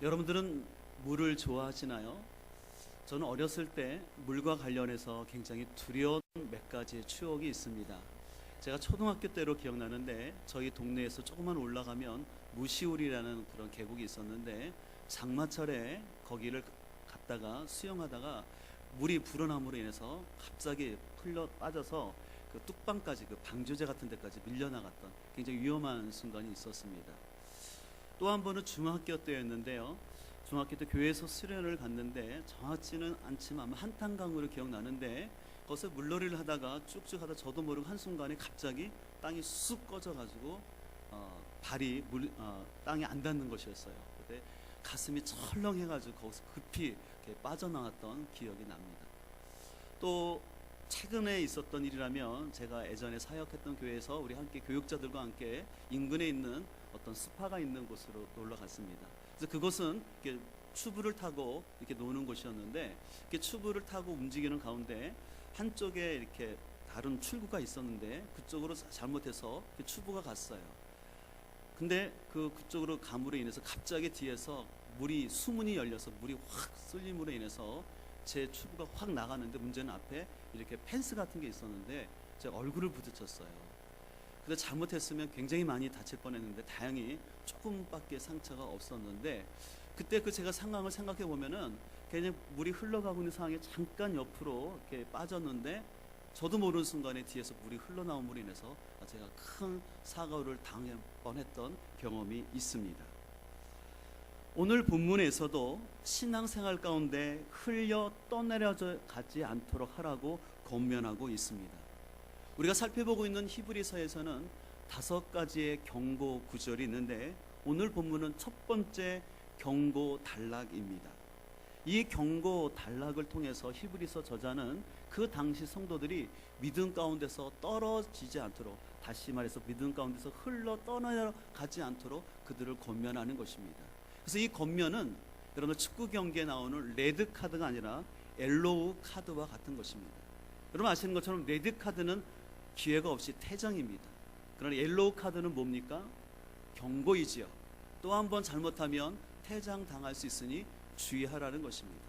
여러분들은 물을 좋아하시나요? 저는 어렸을 때 물과 관련해서 굉장히 두려운 몇 가지의 추억이 있습니다. 제가 초등학교 때로 기억나는데 저희 동네에서 조금만 올라가면 무시울이라는 그런 계곡이 있었는데 장마철에 거기를 갔다가 수영하다가 물이 불어남으로 인해서 갑자기 흘러 빠져서 그 뚝방까지, 그 방조제 같은 데까지 밀려나갔던 굉장히 위험한 순간이 있었습니다. 또 한 번은 중학교 때였는데요. 중학교 때 교회에서 수련을 갔는데 정확치는 않지만 한탄강으로 기억나는데 거기서 물놀이를 하다가 쭉쭉 하다 저도 모르고 한순간에 갑자기 땅이 쑥 꺼져가지고 발이 땅에 안 닿는 것이었어요. 그때 가슴이 철렁해가지고 거기서 급히 이렇게 빠져나왔던 기억이 납니다. 또 최근에 있었던 일이라면 제가 예전에 사역했던 교회에서 우리 함께 교육자들과 함께 인근에 있는 어떤 스파가 있는 곳으로 놀러 갔습니다. 그래서 그곳은 이렇게 튜브를 타고 이렇게 노는 곳이었는데 이렇게 튜브를 타고 움직이는 가운데 한쪽에 이렇게 다른 출구가 있었는데 그쪽으로 잘못해서 튜브가 갔어요. 근데 그쪽으로 감으로 인해서 갑자기 뒤에서 수문이 열려서 물이 확 쏠림으로 인해서 제 튜브가 확 나가는데 문제는 앞에 이렇게 펜스 같은 게 있었는데 제 얼굴을 부딪혔어요. 근데 잘못했으면 굉장히 많이 다칠 뻔했는데 다행히 조금밖에 상처가 없었는데 그때 제가 상황을 생각해 보면은 그냥 물이 흘러가고 있는 상황에 잠깐 옆으로 이렇게 빠졌는데 저도 모르는 순간에 뒤에서 물이 흘러나옴으로 인해서 제가 큰 사고를 당할 뻔했던 경험이 있습니다. 오늘 본문에서도 신앙생활 가운데 흘려 떠내려져 가지 않도록 하라고 권면하고 있습니다. 우리가 살펴보고 있는 히브리서에서는 5가지의 경고 구절이 있는데 오늘 본문은 첫 번째 경고 단락입니다. 이 경고 단락을 통해서 히브리서 저자는 그 당시 성도들이 믿음 가운데서 떨어지지 않도록, 다시 말해서 믿음 가운데서 흘러 떠나가지 않도록 그들을 권면하는 것입니다. 그래서 이 권면은 여러분 축구 경기에 나오는 레드 카드가 아니라 옐로우 카드와 같은 것입니다. 여러분 아시는 것처럼 레드 카드는 기회가 없이 퇴장입니다. 그러나 옐로우 카드는 뭡니까? 경고이지요. 또 한 번 잘못하면 퇴장 당할 수 있으니 주의하라는 것입니다.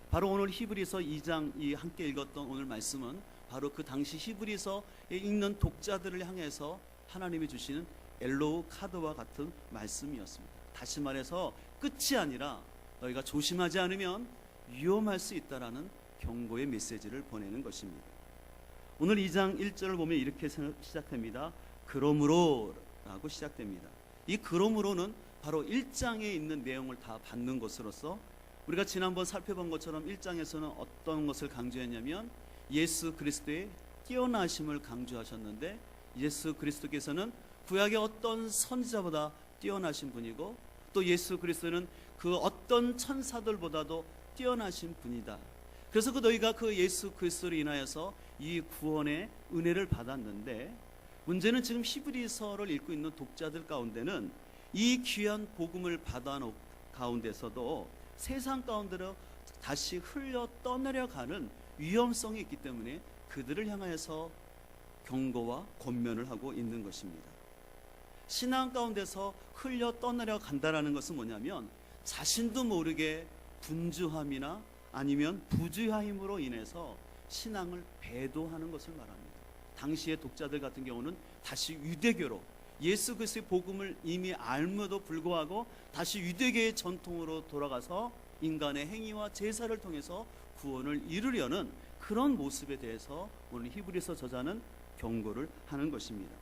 바로 오늘 히브리서 2장 함께 읽었던 오늘 말씀은 바로 그 당시 히브리서에 읽는 독자들을 향해서 하나님이 주시는 옐로우 카드와 같은 말씀이었습니다. 다시 말해서 끝이 아니라 너희가 조심하지 않으면 위험할 수 있다라는 경고의 메시지를 보내는 것입니다. 오늘 2장 1절을 보면 이렇게 시작합니다. 그러므로 라고 시작됩니다. 이 그러므로는 바로 1장에 있는 내용을 다 받는 것으로서 우리가 지난번 살펴본 것처럼 1장에서는 어떤 것을 강조했냐면 예수 그리스도의 뛰어나심을 강조하셨는데 예수 그리스도께서는 구약의 어떤 선지자보다 뛰어나신 분이고 또 예수 그리스도는 그 어떤 천사들보다도 뛰어나신 분이다. 그래서 너희가 그 예수 그리스도로 인하여서 이 구원의 은혜를 받았는데 문제는 지금 히브리서를 읽고 있는 독자들 가운데는 이 귀한 복음을 받아놓은 가운데서도 세상 가운데로 다시 흘려 떠내려가는 위험성이 있기 때문에 그들을 향하여서 경고와 권면을 하고 있는 것입니다. 신앙 가운데서 흘려 떠내려간다라는 것은 뭐냐면 자신도 모르게 분주함이나 아니면 부주의함으로 인해서 신앙을 배도하는 것을 말합니다. 당시의 독자들 같은 경우는 다시 유대교로 예수 그리스도의 복음을 이미 알므도 불구하고 다시 유대교의 전통으로 돌아가서 인간의 행위와 제사를 통해서 구원을 이루려는 그런 모습에 대해서 오늘 히브리서 저자는 경고를 하는 것입니다.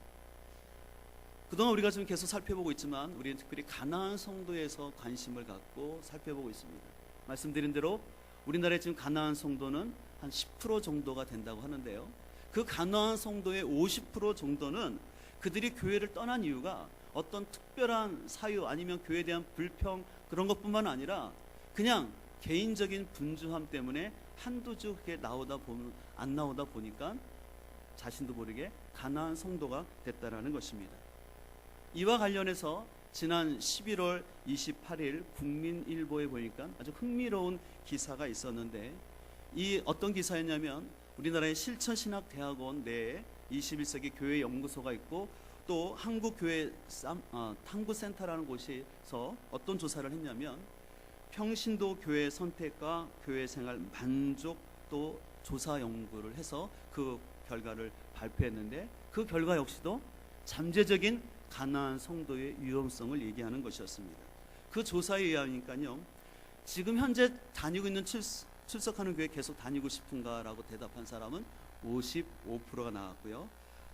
그동안 우리가 지금 계속 살펴보고 있지만 우리는 특별히 가나안 성도에서 관심을 갖고 살펴보고 있습니다. 말씀드린 대로 우리나라의 지금 가나안 성도는 한 10% 정도가 된다고 하는데요. 그 가나안 성도의 50% 정도는 그들이 교회를 떠난 이유가 어떤 특별한 사유 아니면 교회에 대한 불평 그런 것뿐만 아니라 그냥 개인적인 분주함 때문에 한두 주 안 나오다 보니까 자신도 모르게 가나안 성도가 됐다라는 것입니다. 이와 관련해서 지난 11월 28일 국민일보에 보니까 아주 흥미로운 기사가 있었는데 이 어떤 기사였냐면 우리나라의 실천신학대학원 내에 21세기 교회 연구소가 있고 또 탐구센터라는 곳에서 어떤 조사를 했냐면 평신도 교회 선택과 교회 생활 만족도 조사 연구를 해서 그 결과를 발표했는데, 그 결과 역시도 잠재적인 가나안 성도의 위험성을 얘기하는 것이었습니다. 그 조사에 의하니까요, 지금 현재 다니고 있는 출석하는 교회 계속 다니고 싶은가라고 대답한 사람은 55%가 나왔고요.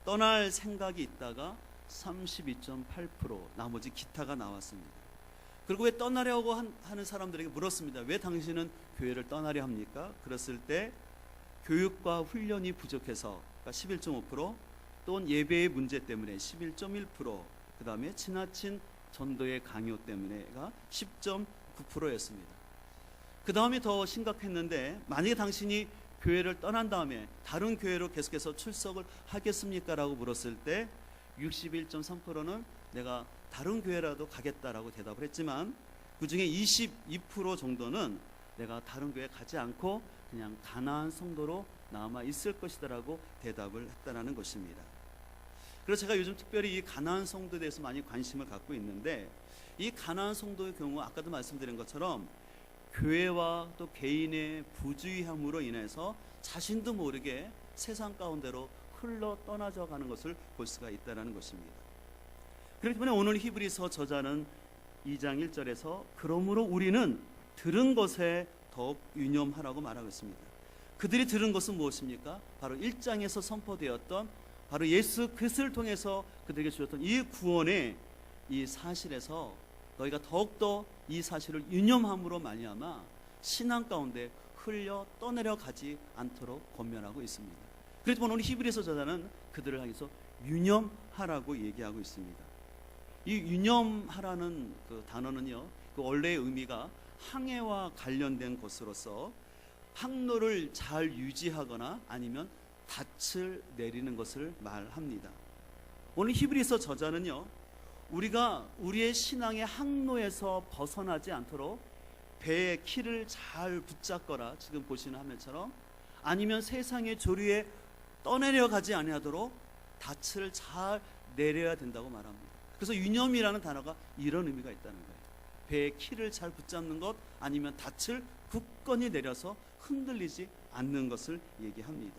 떠날 생각이 있다가 32.8%, 나머지 기타가 나왔습니다. 그리고 왜 떠나려고 하는 사람들에게 물었습니다. 왜 당신은 교회를 떠나려 합니까? 그랬을 때 교육과 훈련이 부족해서 11.5%, 또는 예배의 문제 때문에 11.1%, 그 다음에 지나친 전도의 강요 때문에가 10.9%였습니다. 그 다음이 더 심각했는데, 만약에 당신이 교회를 떠난 다음에 다른 교회로 계속해서 출석을 하겠습니까? 라고 물었을 때 61.3%는 내가 다른 교회라도 가겠다라고 대답을 했지만, 그 중에 22% 정도는 내가 다른 교회 가지 않고 그냥 가나안 성도로 남아 있을 것이다라고 대답을 했다는 것입니다. 그래서 제가 요즘 특별히 이 가나안 성도에 대해서 많이 관심을 갖고 있는데, 이 가나안 성도의 경우 아까도 말씀드린 것처럼 교회와 또 개인의 부주의함으로 인해서 자신도 모르게 세상 가운데로 흘러 떠나져 가는 것을 볼 수가 있다는 것입니다. 그렇기 때문에 오늘 히브리서 저자는 2장 1절에서 그러므로 우리는 들은 것에 더욱 유념하라고 말하고 있습니다. 그들이 들은 것은 무엇입니까? 바로 1장에서 선포되었던 바로 예수 그리스도를 통해서 그들에게 주셨던 이 구원의 이 사실에서 너희가 더욱더 이 사실을 유념함으로 말미암아 신앙 가운데 흘려 떠내려 가지 않도록 권면하고 있습니다. 그래서 오늘 히브리서 저자는 그들을 향해서 유념하라고 얘기하고 있습니다. 이 유념하라는 그 단어는요, 그 원래의 의미가 항해와 관련된 것으로서 항로를 잘 유지하거나 아니면 닻을 내리는 것을 말합니다. 오늘 히브리서 저자는요, 우리가 우리의 신앙의 항로에서 벗어나지 않도록 배의 키를 잘 붙잡거나 지금 보시는 화면처럼, 아니면 세상의 조류에 떠내려 가지 아니하도록 닻을 잘 내려야 된다고 말합니다. 그래서 유념이라는 단어가 이런 의미가 있다는 거예요. 배의 키를 잘 붙잡는 것, 아니면 닻을 굳건히 내려서 흔들리지 않는 것을 얘기합니다.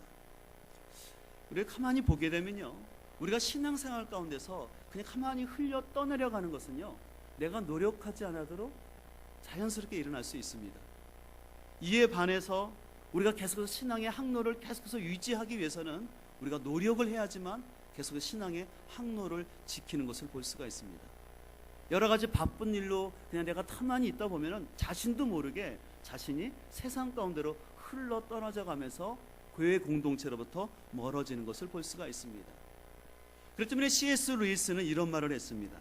우리가 가만히 보게 되면요, 우리가 신앙생활 가운데서 그냥 가만히 흘려 떠내려가는 것은요, 내가 노력하지 않아도 자연스럽게 일어날 수 있습니다. 이에 반해서 우리가 계속해서 신앙의 항로를 계속해서 유지하기 위해서는 우리가 노력을 해야지만 계속해서 신앙의 항로를 지키는 것을 볼 수가 있습니다. 여러 가지 바쁜 일로 그냥 내가 가만히 있다 보면은 자신도 모르게 자신이 세상 가운데로 흘러 떠나져 가면서 교회 공동체로부터 멀어지는 것을 볼 수가 있습니다. 그렇기 때문에 C.S. 루이스는 이런 말을 했습니다.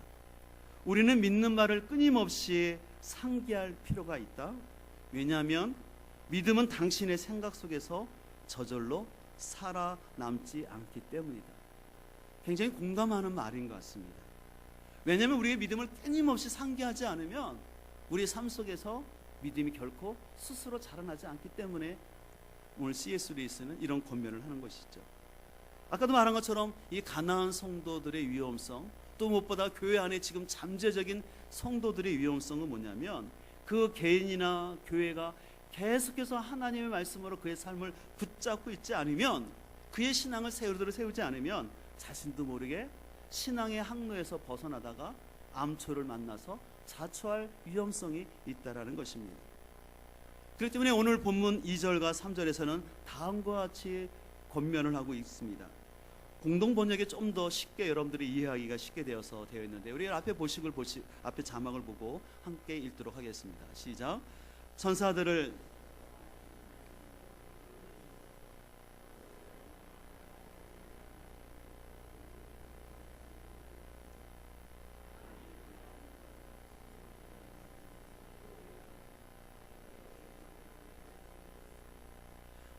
우리는 믿는 말을 끊임없이 상기할 필요가 있다. 왜냐하면 믿음은 당신의 생각 속에서 저절로 살아남지 않기 때문이다. 굉장히 공감하는 말인 것 같습니다. 왜냐하면 우리의 믿음을 끊임없이 상기하지 않으면 우리의 삶 속에서 믿음이 결코 스스로 자라나지 않기 때문에 오늘 C.S. 루이스는 이런 권면을 하는 것이죠. 아까도 말한 것처럼 이 가나안 성도들의 위험성, 또 무엇보다 교회 안에 지금 잠재적인 성도들의 위험성은 뭐냐면, 그 개인이나 교회가 계속해서 하나님의 말씀으로 그의 삶을 붙잡고 있지 않으면, 그의 신앙을 세우도록 세우지 않으면 자신도 모르게 신앙의 항로에서 벗어나다가 암초를 만나서 자초할 위험성이 있다라는 것입니다. 그렇기 때문에 오늘 본문 2절과 3절에서는 다음과 같이 권면을 하고 있습니다. 공동 번역에 좀 더 쉽게 여러분들이 이해하기가 쉽게 되어 있는데, 우리 앞에 앞에 자막을 보고 함께 읽도록 하겠습니다. 시작. 천사들을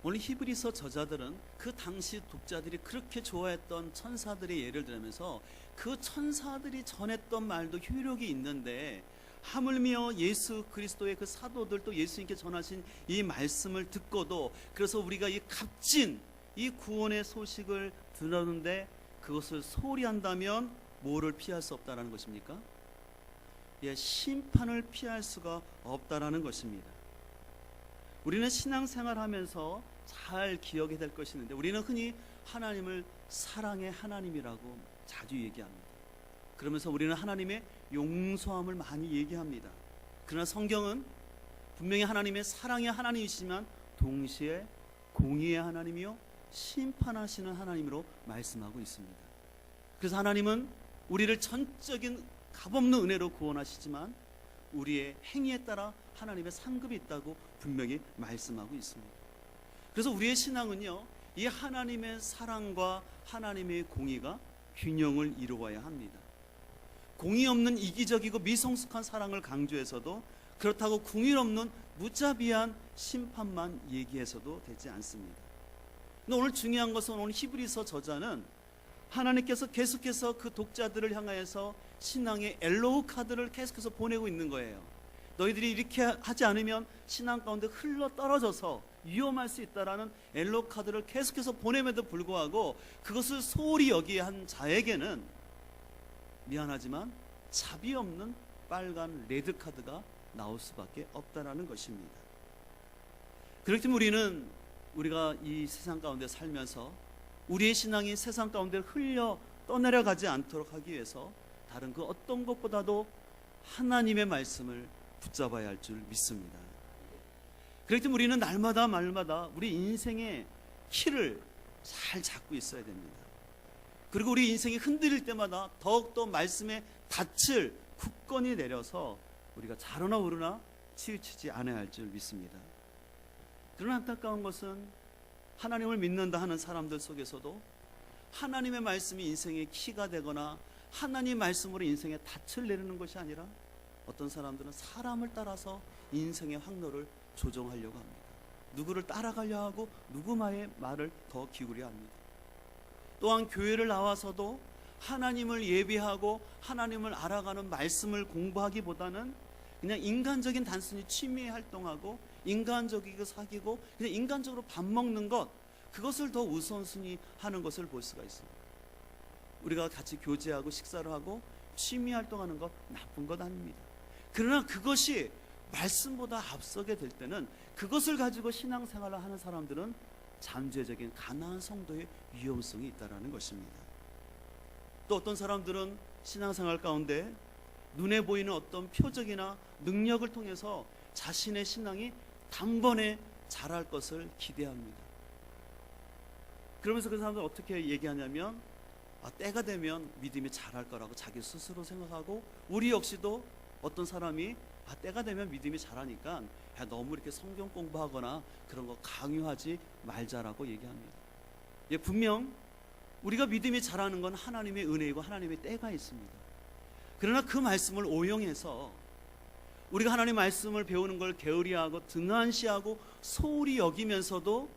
오늘 히브리서 저자들은 그 당시 독자들이 그렇게 좋아했던 천사들의 예를 들면서 그 천사들이 전했던 말도 효력이 있는데, 하물며 예수 그리스도의 그 사도들 또 예수님께 전하신 이 말씀을 듣고도, 그래서 우리가 이 값진 이 구원의 소식을 들었는데 그것을 소홀히 한다면 뭐를 피할 수 없다라는 것입니까? 예, 심판을 피할 수가 없다라는 것입니다. 우리는 신앙생활하면서 잘 기억해야 될 것이 있는데, 우리는 흔히 하나님을 사랑의 하나님이라고 자주 얘기합니다. 그러면서 우리는 하나님의 용서함을 많이 얘기합니다. 그러나 성경은 분명히 하나님의 사랑의 하나님이시지만 동시에 공의의 하나님이요 심판하시는 하나님으로 말씀하고 있습니다. 그래서 하나님은 우리를 전적인 값없는 은혜로 구원하시지만 우리의 행위에 따라 하나님의 상급이 있다고 분명히 말씀하고 있습니다. 그래서 우리의 신앙은요, 이 하나님의 사랑과 하나님의 공의가 균형을 이루어야 합니다. 공의 없는 이기적이고 미성숙한 사랑을 강조해서도, 그렇다고 공의 없는 무자비한 심판만 얘기해서도 되지 않습니다. 근데 오늘 중요한 것은, 오늘 히브리서 저자는 하나님께서 계속해서 그 독자들을 향하여서 신앙의 엘로우 카드를 계속해서 보내고 있는 거예요. 너희들이 이렇게 하지 않으면 신앙 가운데 흘러 떨어져서 위험할 수 있다라는 엘로우 카드를 계속해서 보냄에도 불구하고 그것을 소홀히 여기에 한 자에게는 미안하지만 자비 없는 빨간 레드 카드가 나올 수밖에 없다라는 것입니다. 그렇기 때문에 우리가 이 세상 가운데 살면서 우리의 신앙이 세상 가운데 흘려 떠내려가지 않도록 하기 위해서 다른 그 어떤 것보다도 하나님의 말씀을 붙잡아야 할 줄 믿습니다. 그렇기 때문에 우리는 날마다 우리 인생의 키를 잘 잡고 있어야 됩니다. 그리고 우리 인생이 흔들릴 때마다 더욱더 말씀의 닻을 굳건히 내려서 우리가 자로나 오르나 치우치지 않아야 할 줄 믿습니다. 그러나 안타까운 것은 하나님을 믿는다 하는 사람들 속에서도 하나님의 말씀이 인생의 키가 되거나 하나님 말씀으로 인생의 닻을 내리는 것이 아니라 어떤 사람들은 사람을 따라서 인생의 항로를 조정하려고 합니다. 누구를 따라가려 하고 누구만의 말을 더 기울여 합니다. 또한 교회를 나와서도 하나님을 예배하고 하나님을 알아가는 말씀을 공부하기보다는 그냥 인간적인 단순히 취미 활동하고 인간적이고 사귀고 그냥 인간적으로 밥 먹는 것, 그것을 더 우선순위 하는 것을 볼 수가 있습니다. 우리가 같이 교제하고 식사를 하고 취미 활동하는 것 나쁜 것 아닙니다. 그러나 그것이 말씀보다 앞서게 될 때는 그것을 가지고 신앙생활을 하는 사람들은 잠재적인 가난한 성도의 위험성이 있다는 것입니다. 또 어떤 사람들은 신앙생활 가운데 눈에 보이는 어떤 표적이나 능력을 통해서 자신의 신앙이 단번에 자랄 것을 기대합니다. 그러면서 그 사람들은 어떻게 얘기하냐면 때가 되면 믿음이 자랄 거라고 자기 스스로 생각하고, 우리 역시도 어떤 사람이 때가 되면 믿음이 자라니까 너무 이렇게 성경 공부하거나 그런 거 강요하지 말자라고 얘기합니다. 예, 분명 우리가 믿음이 자라는 건 하나님의 은혜이고 하나님의 때가 있습니다. 그러나 그 말씀을 오용해서 우리가 하나님 말씀을 배우는 걸 게으리하고 등한시하고 소홀히 여기면서도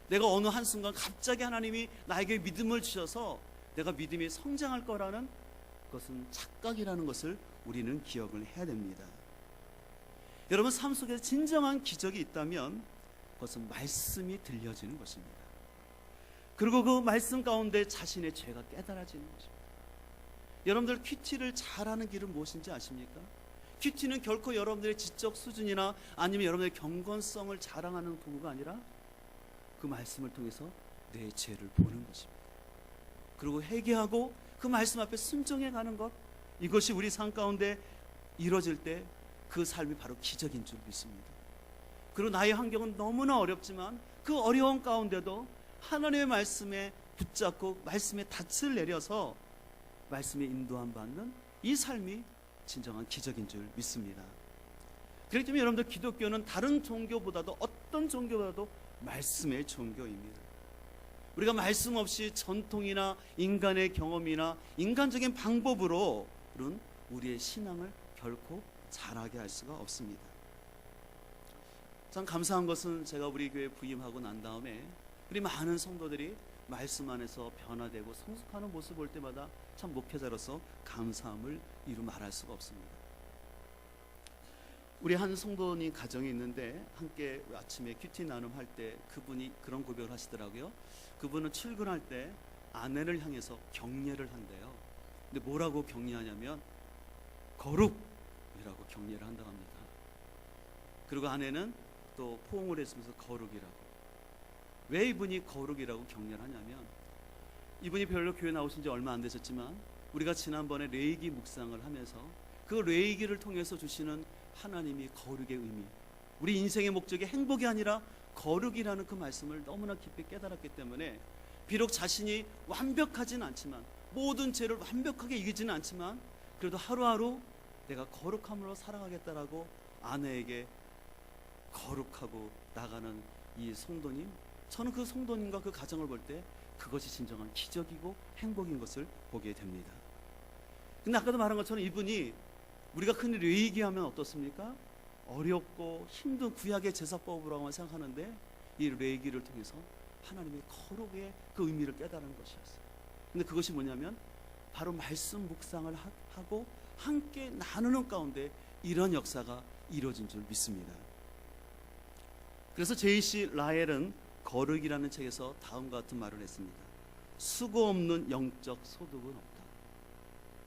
내가 어느 한순간 갑자기 하나님이 나에게 믿음을 주셔서 내가 믿음이 성장할 거라는 것은 착각이라는 것을 우리는 기억을 해야 됩니다. 여러분, 삶 속에 진정한 기적이 있다면 그것은 말씀이 들려지는 것입니다. 그리고 그 말씀 가운데 자신의 죄가 깨달아지는 것입니다. 여러분들 큐티를 잘하는 길은 무엇인지 아십니까? 큐티는 결코 여러분들의 지적 수준이나 아니면 여러분들의 경건성을 자랑하는 도구가 아니라 그 말씀을 통해서 내 죄를 보는 것입니다. 그리고 회개하고 그 말씀 앞에 순종해 가는 것, 이것이 우리 삶 가운데 이루어질 때 그 삶이 바로 기적인 줄 믿습니다. 그리고 나의 환경은 너무나 어렵지만 그 어려운 가운데도 하나님의 말씀에 붙잡고 말씀의 닻을 내려서 말씀의 인도함 받는 이 삶이 진정한 기적인 줄 믿습니다. 그렇기 때문에 여러분들, 기독교는 다른 종교보다도, 어떤 종교보다도 말씀의 종교입니다. 우리가 말씀 없이 전통이나 인간의 경험이나 인간적인 방법으로는 우리의 신앙을 결코 자라게 할 수가 없습니다. 참 감사한 것은 제가 우리 교회 부임하고 난 다음에 우리 많은 성도들이 말씀 안에서 변화되고 성숙하는 모습을 볼 때마다 참 목회자로서 감사함을 이루 말할 수가 없습니다. 우리 한 성도님 가정이 있는데 함께 아침에 큐티 나눔할 때 그분이 그런 고백을 하시더라고요. 그분은 출근할 때 아내를 향해서 격려를 한대요. 근데 뭐라고 격려하냐면 거룩이라고 격려를 한다고 합니다. 그리고 안에는 또 포옹을 했으면서 거룩이라고. 왜 이분이 거룩이라고 격려를 하냐면, 이분이 별로 교회 나오신 지 얼마 안 되셨지만 우리가 지난번에 레위기 묵상을 하면서 그 레위기를 통해서 주시는 하나님이 거룩의 의미, 우리 인생의 목적이 행복이 아니라 거룩이라는 그 말씀을 너무나 깊이 깨달았기 때문에, 비록 자신이 완벽하진 않지만, 모든 죄를 완벽하게 이기지는 않지만, 그래도 하루하루 내가 거룩함으로 살아가겠다라고 아내에게 거룩하고 나가는 이 성도님, 저는 그 성도님과 그 가정을 볼 때 그것이 진정한 기적이고 행복인 것을 보게 됩니다. 근데 아까도 말한 것처럼 이분이 우리가 흔히 레위기하면 어떻습니까? 어렵고 힘든 구약의 제사법이라고만 생각하는데, 이 레위기를 통해서 하나님의 거룩의 그 의미를 깨달은 것이었어요. 근데 그것이 뭐냐면 바로 말씀 묵상을 하고 함께 나누는 가운데 이런 역사가 이루어진 줄 믿습니다. 그래서 제이씨 라헬은 거룩이라는 책에서 다음과 같은 말을 했습니다. 수고 없는 영적 소득은 없다.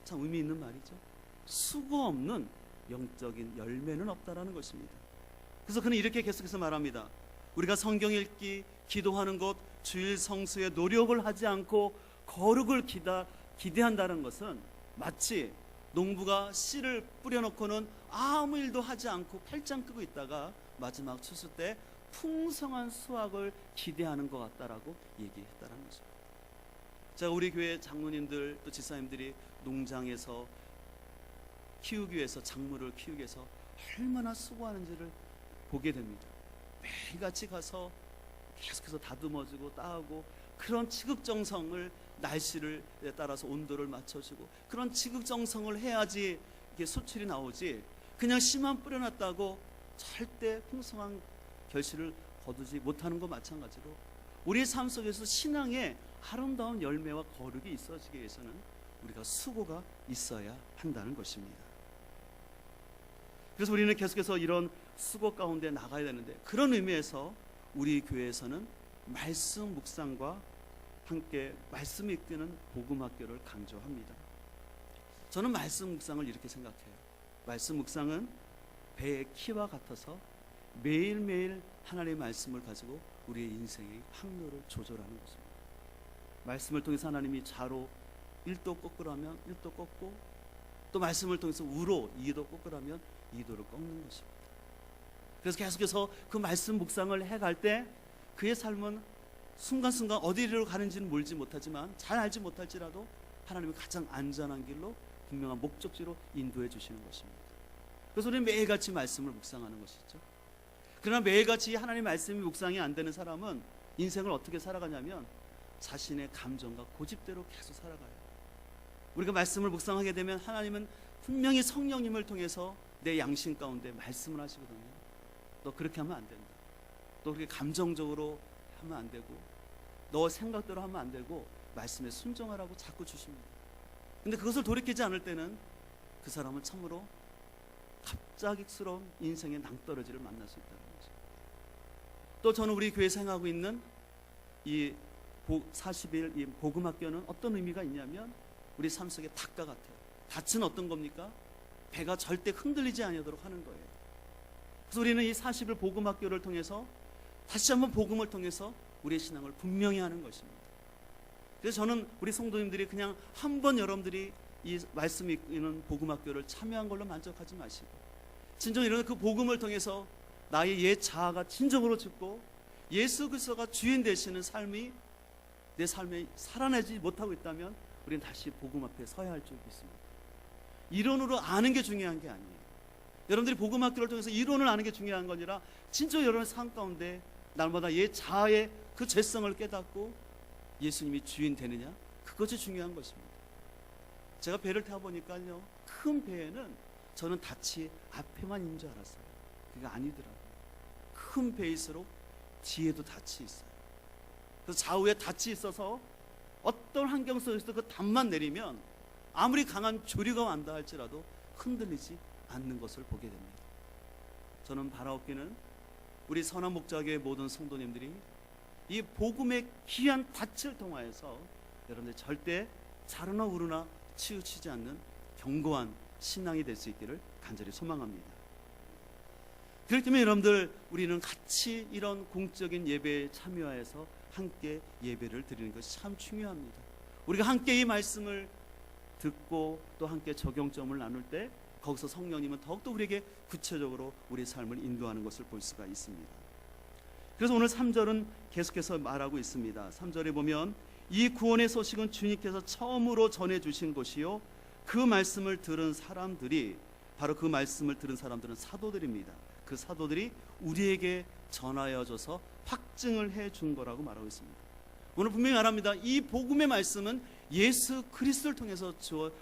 참 의미 있는 말이죠. 수고 없는 영적인 열매는 없다라는 것입니다. 그래서 그는 이렇게 계속해서 말합니다. 우리가 성경 읽기, 기도하는 것, 주일 성수에 노력을 하지 않고 거룩을 기대한다는 것은 마치 농부가 씨를 뿌려놓고는 아무 일도 하지 않고 팔짱 끄고 있다가 마지막 추수 때 풍성한 수확을 기대하는 것 같다라고 얘기했다는 것입니다. 자, 우리 교회 장로님들 또 지사님들이 농장에서 키우기 위해서, 작물을 키우기 위해서 얼마나 수고하는지를 보게 됩니다. 매일같이 가서 계속해서 다듬어주고 따고, 그런 지극정성을, 날씨를 따라서 온도를 맞춰주고 그런 지극정성을 해야지 이게 수출이 나오지, 그냥 씨만 뿌려놨다고 절대 풍성한 결실을 거두지 못하는 것 마찬가지로, 우리의 삶 속에서 신앙의 아름다운 열매와 거룩이 있어지기 위해서는 우리가 수고가 있어야 한다는 것입니다. 그래서 우리는 계속해서 이런 수고 가운데 나가야 되는데, 그런 의미에서 우리 교회에서는 말씀 묵상과 함께 말씀이 이끄는 복음학교를 강조합니다. 저는 말씀 묵상을 이렇게 생각해요. 말씀 묵상은 배의 키와 같아서 매일매일 하나님의 말씀을 가지고 우리의 인생의 항로를 조절하는 것입니다. 말씀을 통해서 하나님이 좌로 1도 꺾으라면 1도 꺾고, 또 말씀을 통해서 우로 2도 꺾으라면 2도를 꺾는 것입니다. 그래서 계속해서 그 말씀 묵상을 해갈 때 그의 삶은 순간순간 어디로 가는지는 몰지 못하지만, 잘 알지 못할지라도 하나님이 가장 안전한 길로, 분명한 목적지로 인도해 주시는 것입니다. 그래서 우리는 매일같이 말씀을 묵상하는 것이죠. 그러나 매일같이 하나님의 말씀이 묵상이 안 되는 사람은 인생을 어떻게 살아가냐면 자신의 감정과 고집대로 계속 살아가요. 우리가 말씀을 묵상하게 되면 하나님은 분명히 성령님을 통해서 내 양심 가운데 말씀을 하시거든요. 너 그렇게 하면 안 된다. 또 그렇게 감정적으로 하면 안 되고, 너 생각대로 하면 안 되고, 말씀에 순종하라고 자꾸 주십니다. 근데 그것을 돌이키지 않을 때는 그 사람은 참으로 갑작스러운 인생의 낭떠러지를 만날 수 있다는 거죠. 또 저는 우리 교회에서 행하고 있는 이 40일 이 복음학교는 어떤 의미가 있냐면, 우리 삶 속의 닭과 같아요. 닭은 어떤 겁니까? 배가 절대 흔들리지 아니하도록 하는 거예요. 그래서 우리는 이 40일 복음학교를 통해서 다시 한번 복음을 통해서 우리의 신앙을 분명히 하는 것입니다. 그래서 저는 우리 성도님들이 그냥 한번 여러분들이 이 말씀이 있는 복음학교를 참여한 걸로 만족하지 마시고, 진정 이런 그 복음을 통해서 나의 옛 자아가 진정으로 죽고 예수 그리스도가 주인 되시는 삶이 내 삶에 살아내지 못하고 있다면 우리는 다시 복음 앞에 서야 할 줄 믿습니다. 이론으로 아는 게 중요한 게 아니에요. 여러분들이 복음학교를 통해서 이론을 아는 게 중요한 거 아니라 진짜 여러분의 삶 가운데 날마다 옛 자아의 그 죄성을 깨닫고 예수님이 주인 되느냐, 그것이 중요한 것입니다. 제가 배를 타보니까요, 큰 배에는 저는 닻이 앞에만 있는 줄 알았어요. 그게 아니더라고요. 큰 배일수록 뒤에도 닻이 있어요. 그래서 좌우에 닻이 있어서 어떤 환경 속에서도 그 舵만 내리면 아무리 강한 조류가 왔다 할지라도 흔들리지 않는 것을 보게 됩니다. 저는 바라옵기는 우리 선한 목자교회 모든 성도님들이 이 복음의 귀한 닻을 통하여서 여러분들 절대 좌로나 우로나 치우치지 않는 견고한 신앙이 될 수 있기를 간절히 소망합니다. 그렇기 때문에 여러분들, 우리는 같이 이런 공적인 예배에 참여해서 함께 예배를 드리는 것이 참 중요합니다. 우리가 함께 이 말씀을 듣고 또 함께 적용점을 나눌 때 거기서 성령님은 더욱더 우리에게 구체적으로 우리의 삶을 인도하는 것을 볼 수가 있습니다. 그래서 오늘 3절은 계속해서 말하고 있습니다. 3절에 보면 이 구원의 소식은 주님께서 처음으로 전해주신 것이요, 그 말씀을 들은 사람들이, 바로 그 말씀을 들은 사람들은 사도들입니다. 그 사도들이 우리에게 전하여줘서 확증을 해준 거라고 말하고 있습니다. 오늘 분명히 말합니다. 이 복음의 말씀은 예수 그리스도를 통해서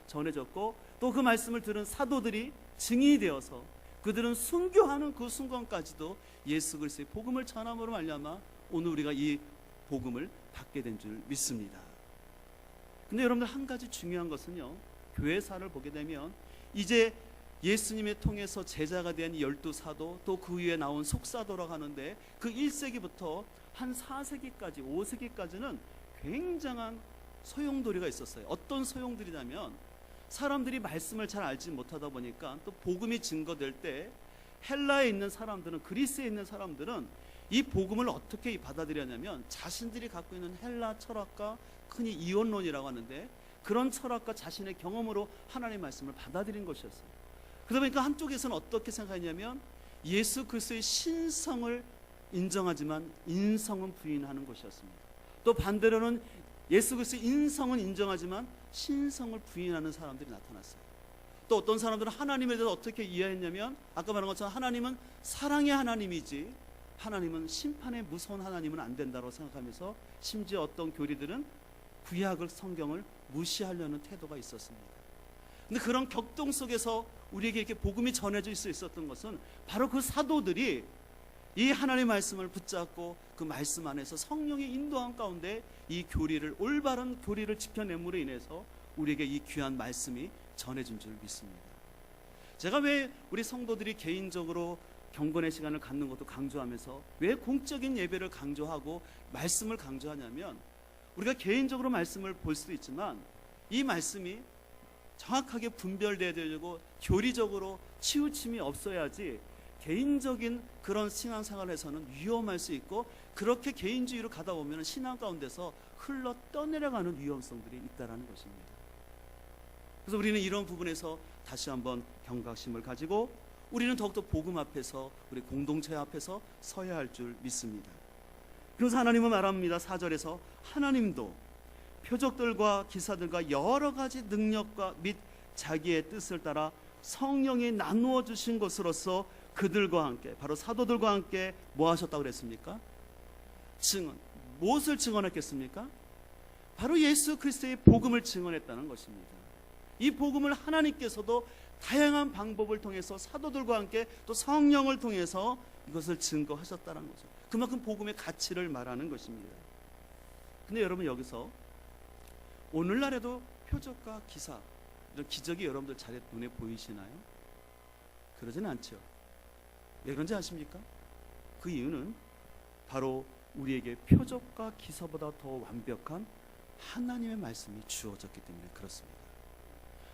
전해졌고, 또 그 말씀을 들은 사도들이 증인이 되어서 그들은 순교하는 그 순간까지도 예수 그리스도의 복음을 전함으로 말미암아 오늘 우리가 이 복음을 받게 된 줄 믿습니다. 근데 여러분들, 한 가지 중요한 것은요, 교회사를 보게 되면 이제 예수님을 통해서 제자가 된 12사도, 또 그 위에 나온 속사도라고 하는데, 그 1세기부터 한 4세기까지 5세기까지는 굉장한 소용돌이가 있었어요. 어떤 소용돌이냐면, 사람들이 말씀을 잘 알지 못하다 보니까 또 복음이 증거될 때 헬라에 있는 사람들은, 그리스에 있는 사람들은 이 복음을 어떻게 받아들였냐면, 자신들이 갖고 있는 헬라 철학과, 흔히 이원론이라고 하는데, 그런 철학과 자신의 경험으로 하나님의 말씀을 받아들인 것이었어요. 그러다 보니까 한쪽에서는 어떻게 생각했냐면, 예수 그리스도의 신성을 인정하지만 인성은 부인하는 것이었습니다. 또 반대로는 예수 그리스도의 인성은 인정하지만 신성을 부인하는 사람들이 나타났어요. 또 어떤 사람들은 하나님에 대해서 어떻게 이해했냐면, 아까 말한 것처럼 하나님은 사랑의 하나님이지 하나님은 심판의 무서운 하나님은 안 된다고 생각하면서, 심지어 어떤 교리들은 구약을, 성경을 무시하려는 태도가 있었습니다. 근데 그런 격동 속에서 우리에게 이렇게 복음이 전해질 수 있었던 것은 바로 그 사도들이 이 하나님의 말씀을 붙잡고 그 말씀 안에서 성령의 인도함 가운데 이 교리를, 올바른 교리를 지켜냄으로 인해서 우리에게 이 귀한 말씀이 전해진 줄 믿습니다. 제가 왜 우리 성도들이 개인적으로 경건의 시간을 갖는 것도 강조하면서 왜 공적인 예배를 강조하고 말씀을 강조하냐면, 우리가 개인적으로 말씀을 볼 수도 있지만 이 말씀이 정확하게 분별되어야 되고 교리적으로 치우침이 없어야지 개인적인 그런 신앙생활에서는 위험할 수 있고, 그렇게 개인주의로 가다 보면 신앙 가운데서 흘러 떠내려가는 위험성들이 있다는 것입니다. 그래서 우리는 이런 부분에서 다시 한번 경각심을 가지고 우리는 더욱더 복음 앞에서, 우리 공동체 앞에서 서야 할 줄 믿습니다. 그래서 하나님은 말합니다. 4절에서 하나님도 표적들과 기사들과 여러 가지 능력과 및 자기의 뜻을 따라 성령이 나누어 주신 것으로서 그들과 함께, 바로 사도들과 함께 뭐 하셨다고 그랬습니까? 증언. 무엇을 증언했겠습니까? 바로 예수 그리스도의 복음을 증언했다는 것입니다. 이 복음을 하나님께서도 다양한 방법을 통해서 사도들과 함께 또 성령을 통해서 이것을 증거하셨다는 거죠. 그만큼 복음의 가치를 말하는 것입니다. 근데 여러분, 여기서 오늘날에도 표적과 기사, 이런 기적이 여러분들 잘 눈에 보이시나요? 그러지는 않죠. 왜 그런지 아십니까? 그 이유는 바로 우리에게 표적과 기사보다 더 완벽한 하나님의 말씀이 주어졌기 때문에 그렇습니다.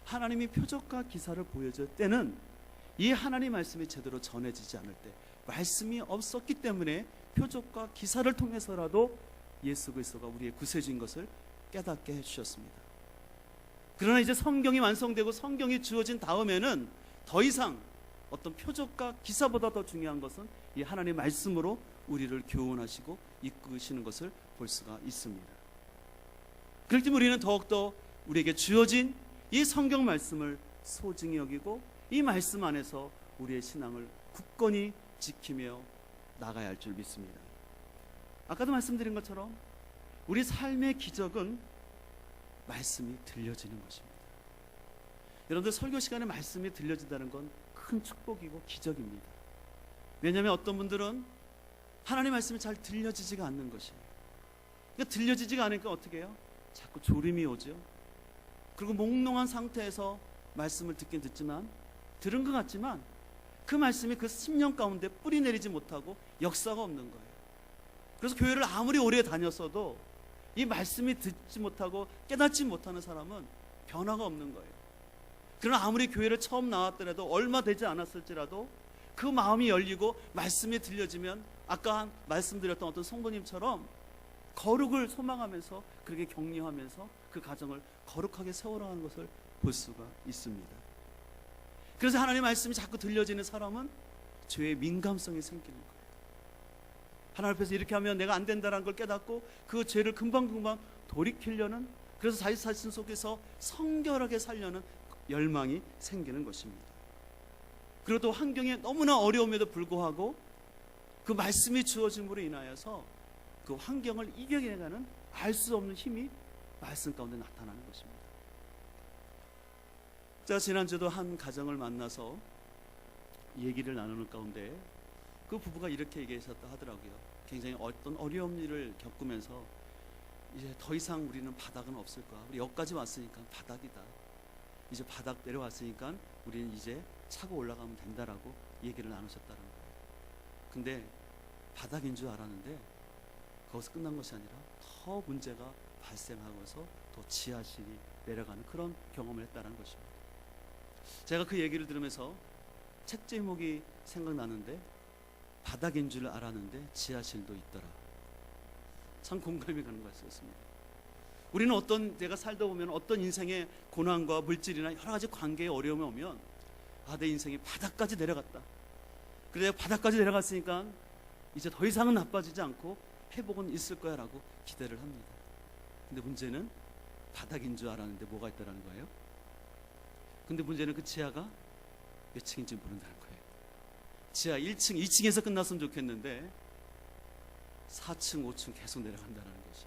하나님이 표적과 기사를 보여줄 때는 이 하나님 말씀이 제대로 전해지지 않을 때, 말씀이 없었기 때문에 표적과 기사를 통해서라도 예수 그리스도가 우리의 구세주인 것을 깨닫게 해주셨습니다. 그러나 이제 성경이 완성되고 성경이 주어진 다음에는 더 이상 어떤 표적과 기사보다 더 중요한 것은 이 하나님의 말씀으로 우리를 교훈하시고 이끄시는 것을 볼 수가 있습니다. 그렇기 때문에 우리는 더욱더 우리에게 주어진 이 성경 말씀을 소중히 여기고 이 말씀 안에서 우리의 신앙을 굳건히 지키며 나가야 할 줄 믿습니다. 아까도 말씀드린 것처럼 우리 삶의 기적은 말씀이 들려지는 것입니다. 여러분들, 설교 시간에 말씀이 들려진다는 건 큰 축복이고 기적입니다. 왜냐하면 어떤 분들은 하나님 말씀이 잘 들려지지가 않는 것이에요. 그러니까 들려지지가 않으니까 어떻게 해요? 자꾸 졸음이 오죠. 그리고 몽롱한 상태에서 말씀을 듣긴 듣지만, 들은 것 같지만 그 말씀이 그 심령 가운데 뿌리 내리지 못하고 역사가 없는 거예요. 그래서 교회를 아무리 오래 다녔어도 이 말씀이 듣지 못하고 깨닫지 못하는 사람은 변화가 없는 거예요. 그러나 아무리 교회를 처음 나왔더라도 얼마 되지 않았을지라도 그 마음이 열리고 말씀이 들려지면 아까 말씀드렸던 어떤 성도님처럼 거룩을 소망하면서 그렇게 격려하면서 그 가정을 거룩하게 세워나가는 것을 볼 수가 있습니다. 그래서 하나님의 말씀이 자꾸 들려지는 사람은 죄의 민감성이 생기는 거예요. 하나님 앞에서 이렇게 하면 내가 안 된다는 걸 깨닫고 그 죄를 금방금방 돌이키려는, 그래서 자기 자신 속에서 성결하게 살려는 열망이 생기는 것입니다. 그리고 또 환경이 너무나 어려움에도 불구하고 그 말씀이 주어짐으로 인하여서 그 환경을 이겨내가는 알 수 없는 힘이 말씀 가운데 나타나는 것입니다. 제가 지난주도 한 가정을 만나서 얘기를 나누는 가운데 그 부부가 이렇게 얘기하셨다 하더라고요. 굉장히 어떤 어려운 일을 겪으면서 이제 더 이상 우리는 바닥은 없을 거야. 우리 여기까지 왔으니까 바닥이다. 이제 바닥 내려왔으니까 우리는 이제 차고 올라가면 된다라고 얘기를 나누셨다는 거예요. 근데 바닥인 줄 알았는데 거기서 끝난 것이 아니라 더 문제가 발생하고서 더 지하실이 내려가는 그런 경험을 했다는 것입니다. 제가 그 얘기를 들으면서 책 제목이 생각나는데, 바닥인 줄 알았는데 지하실도 있더라. 참 공감이 가는 것이었습니다. 우리는 어떤, 내가 살다 보면 어떤 인생의 고난과 물질이나 여러 가지 관계의 어려움이 오면 내 인생이 바닥까지 내려갔다. 그래 바닥까지 내려갔으니까 이제 더 이상은 나빠지지 않고 회복은 있을 거야 라고 기대를 합니다. 근데 문제는 바닥인 줄 알았는데 뭐가 있다는 거예요? 근데 문제는 그 지하가 몇 층인지 모른다는 거예요. 지하 1층, 2층에서 끝났으면 좋겠는데 4층, 5층 계속 내려간다는 것이.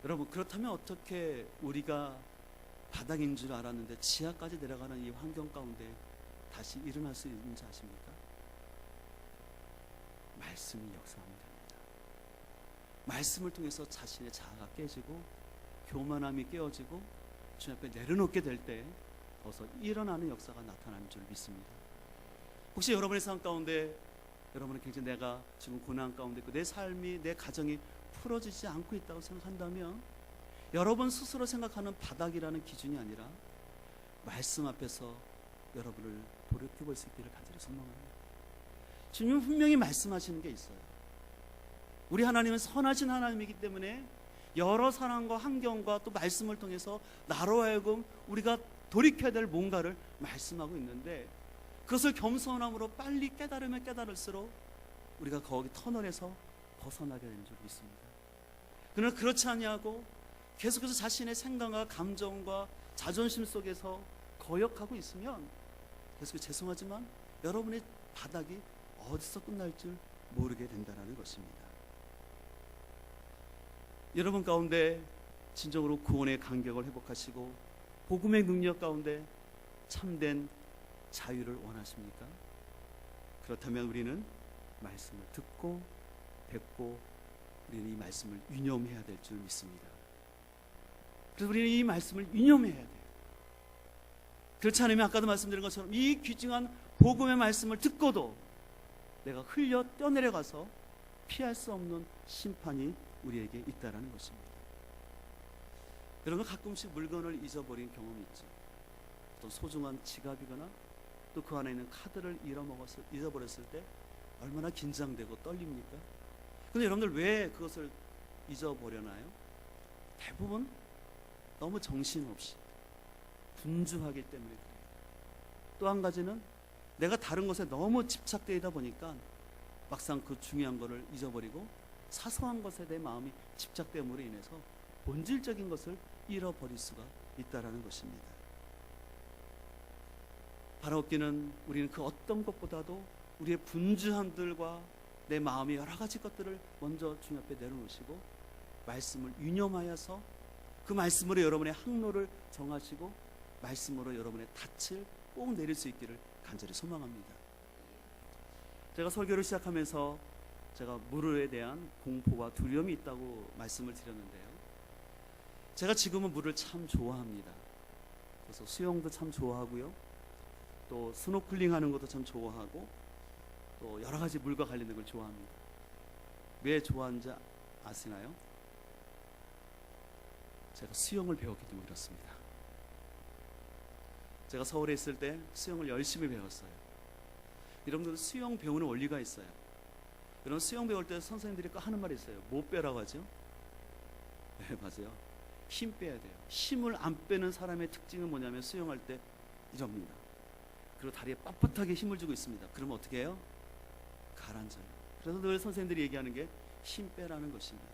여러분, 그렇다면 어떻게 우리가 바닥인 줄 알았는데 지하까지 내려가는 이 환경 가운데 다시 일어날 수 있는지 아십니까? 말씀이 역사하면 됩니다. 말씀을 통해서 자신의 자아가 깨지고 교만함이 깨어지고 주님 앞에 내려놓게 될 때 어서 일어나는 역사가 나타나는 줄 믿습니다. 혹시 여러분의 삶 가운데 여러분은 굉장히 내가 지금 고난 가운데 있고 내 삶이, 내 가정이 풀어지지 않고 있다고 생각한다면 여러분 스스로 생각하는 바닥이라는 기준이 아니라 말씀 앞에서 여러분을 돌이켜볼 수 있기를 간절히 소망합니다. 주님은 분명히 말씀하시는 게 있어요. 우리 하나님은 선하신 하나님이기 때문에 여러 사람과 환경과 또 말씀을 통해서 나로 하여금 우리가 돌이켜야 될 뭔가를 말씀하고 있는데, 그것을 겸손함으로 빨리 깨달으면 깨달을수록 우리가 거기 터널에서 벗어나게 되는 줄 믿습니다. 그러나 그렇지 아니하고 계속해서 자신의 생각과 감정과 자존심 속에서 거역하고 있으면 계속 죄송하지만 여러분의 바닥이 어디서 끝날 줄 모르게 된다는 것입니다. 여러분 가운데 진정으로 구원의 간격을 회복하시고 복음의 능력 가운데 참된 자유를 원하십니까? 그렇다면 우리는 말씀을 듣고 뵙고 우리는 이 말씀을 유념해야 될 줄 믿습니다. 그래서 우리는 이 말씀을 유념해야 돼요. 그렇지 않으면 아까도 말씀드린 것처럼 이 귀중한 복음의 말씀을 듣고도 내가 흘려 뛰어내려가서 피할 수 없는 심판이 우리에게 있다는 것입니다. 여러분, 가끔씩 물건을 잊어버린 경험이 있죠. 또 소중한 지갑이거나 또 그 안에 있는 카드를 잊어버렸을 때 얼마나 긴장되고 떨립니까? 근데 여러분들 왜 그것을 잊어버려나요? 대부분 너무 정신없이 분주하기 때문에 그래요. 또 한 가지는 내가 다른 것에 너무 집착되다 보니까 막상 그 중요한 것을 잊어버리고 사소한 것에 대해 마음이 집착됨으로 인해서 본질적인 것을 잃어버릴 수가 있다는 것입니다. 바라옵기는 우리는 그 어떤 것보다도 우리의 분주함들과 내 마음의 여러 가지 것들을 먼저 주님 앞에 내려놓으시고 말씀을 유념하여서 그 말씀으로 여러분의 항로를 정하시고 말씀으로 여러분의 닻을 꼭 내릴 수 있기를 간절히 소망합니다. 제가 설교를 시작하면서 제가 물에 대한 공포와 두려움이 있다고 말씀을 드렸는데요. 제가 지금은 물을 참 좋아합니다. 그래서 수영도 참 좋아하고요. 또 스노클링 하는 것도 참 좋아하고 또 여러 가지 물과 관련된 걸 좋아합니다. 왜 좋아하는지 아시나요? 제가 수영을 배웠기 때문에 그렇습니다. 제가 서울에 있을 때 수영을 열심히 배웠어요. 여러분들 수영 배우는 원리가 있어요. 여러분 수영 배울 때 선생님들이 하는 말이 있어요. 뭐 빼라고 하죠? 네, 맞아요. 힘 빼야 돼요. 힘을 안 빼는 사람의 특징은 뭐냐면 수영할 때 이럽니다. 그리고 다리에 빳빳하게 힘을 주고 있습니다. 그러면 어떻게 해요? 가라앉아요. 그래서 늘 선생님들이 얘기하는 게 힘 빼라는 것입니다.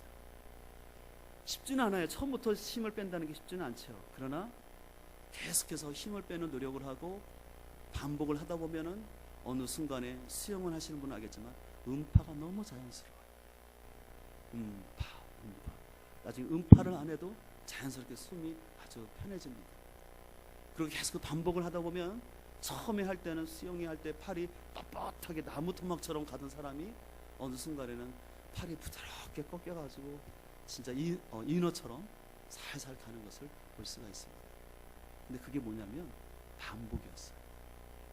쉽지는 않아요. 처음부터 힘을 뺀다는 게 쉽지는 않죠. 그러나 계속해서 힘을 빼는 노력을 하고 반복을 하다 보면은 어느 순간에 수영을 하시는 분은 알겠지만 음파가 너무 자연스러워요. 음파. 나중에 음파를 안 해도 자연스럽게 숨이 아주 편해집니다. 그리고 계속 반복을 하다 보면 처음에 할 때는 수영이 할 때 팔이 뻣뻣하게 나무 토막처럼 가던 사람이 어느 순간에는 팔이 부드럽게 꺾여가지고 진짜 인어처럼 살살 가는 것을 볼 수가 있습니다. 근데 그게 뭐냐면 반복이었어요.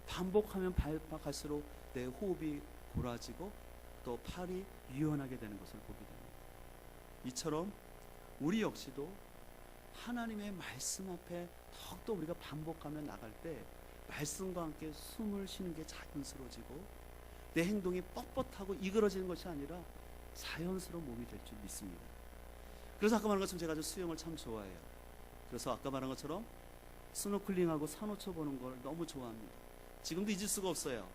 반복하면 갈수록 내 호흡이 골아지고 또 팔이 유연하게 되는 것을 보게 됩니다. 이처럼 우리 역시도 하나님의 말씀 앞에 더욱더 우리가 반복하며 나갈 때 말씀과 함께 숨을 쉬는 게 자연스러워지고 내 행동이 뻣뻣하고 이그러지는 것이 아니라 자연스러운 몸이 될 줄 믿습니다. 그래서 아까 말한 것처럼 제가 아주 수영을 참 좋아해요. 그래서 아까 말한 것처럼 스노클링하고 산호초 보는 걸 너무 좋아합니다. 지금도 잊을 수가 없어요.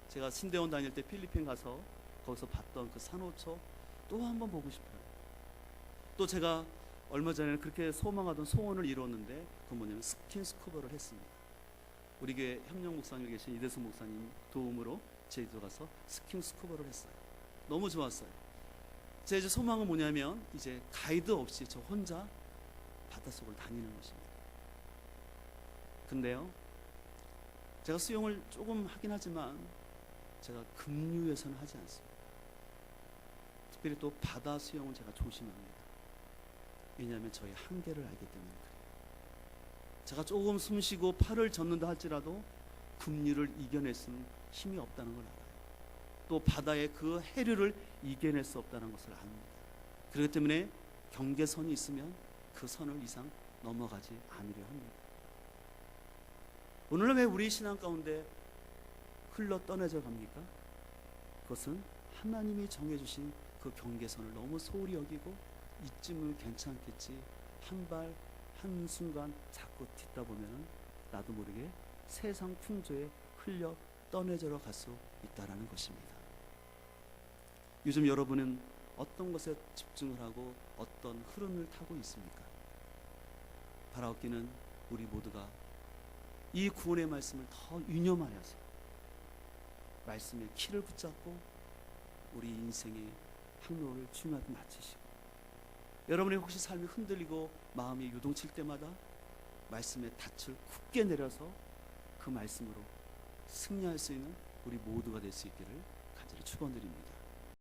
제가 신대원 다닐 때 필리핀 가서 거기서 봤던 그 산호초 또 한번 보고 싶어요. 또 제가 얼마 전에는 그렇게 소망하던 소원을 이뤘는데 그 뭐냐면 스킨스쿠버를 했습니다. 우리 교회 협력 목사님 계신 이대수 목사님 도움으로 제주도 가서 스킨스쿠버를 했어요. 너무 좋았어요. 제 이제 소망은 뭐냐면 이제 가이드 없이 저 혼자 바닷속을 다니는 것입니다. 근데요, 제가 수영을 조금 하긴 하지만 제가 급류에서는 하지 않습니다. 특별히 또 바다 수영은 제가 조심합니다. 왜냐하면 저의 한계를 알기 때문에 그래요. 제가 조금 숨쉬고 팔을 젓는다 할지라도 급류를 이겨낼 수는 힘이 없다는 걸 알아요. 또 바다의 그 해류를 이겨낼 수 없다는 것을 압니다. 그렇기 때문에 경계선이 있으면 그 선을 이상 넘어가지 않으려 합니다. 오늘날 왜 우리 신앙 가운데 흘러 떠내져 갑니까? 그것은 하나님이 정해주신 그 경계선을 너무 소홀히 여기고 이쯤은 괜찮겠지 한 순간 자꾸 딛다 보면 나도 모르게 세상 풍조에 흘려 떠내져 갈 수 있다라는 것입니다. 요즘 여러분은 어떤 것에 집중을 하고 어떤 흐름을 타고 있습니까? 바라옵기는 우리 모두가 이 구원의 말씀을 더 유념하여서 말씀의 키를 붙잡고 우리 인생의 항로를 중요하게 마치시고 여러분의 혹시 삶이 흔들리고 마음이 요동칠 때마다 말씀의 닻을 굳게 내려서 그 말씀으로 승리할 수 있는 우리 모두가 될 수 있기를 간절히 축원드립니다.